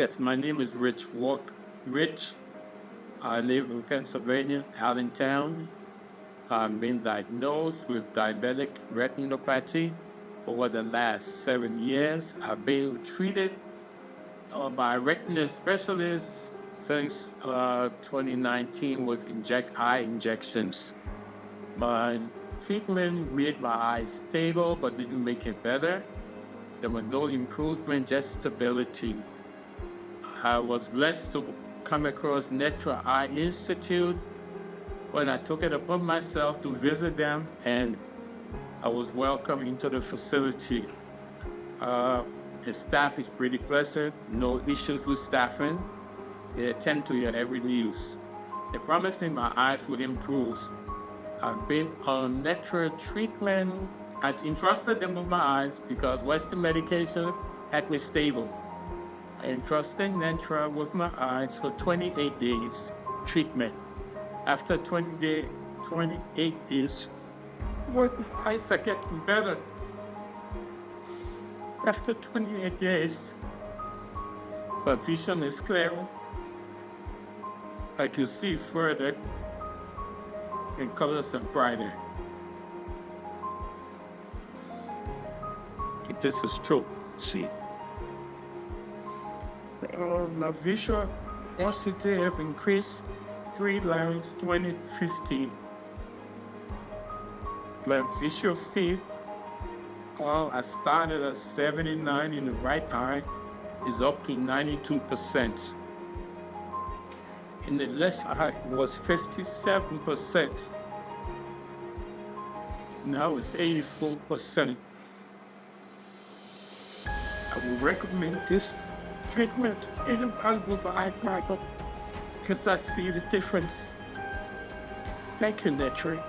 Yes, my name is Rich. I live in Pennsylvania, Allentown. I've been diagnosed with diabetic retinopathy over the last 7 years. I've been treated by a retina specialist since 2019 with eye injections. My treatment made my eyes stable but didn't make it better. There was no improvement, just stability. I was blessed to come across Netra Eye Institute when I took it upon myself to visit them, and I was welcomed into the facility. The staff is pretty pleasant, no issues with staffing. They attend to your every needs. They promised me my eyes would improve. I've been on Netra treatment. I entrusted them with my eyes because Western medication had me stable. I entrusted Netra with my eyes for 28 days treatment. After 28 days, my eyes are getting better. After 28 days, my vision is clear. I can see further and colors are brighter. This is true. See. My visual acuity have increased 3 lines 2015. My visual field, I started at 79 in the right eye, is up to 92%. In the left eye, it was 57%. Now it's 84%. I would recommend this treatment anybody with an eye problem because I see the difference. Thank you, Netra.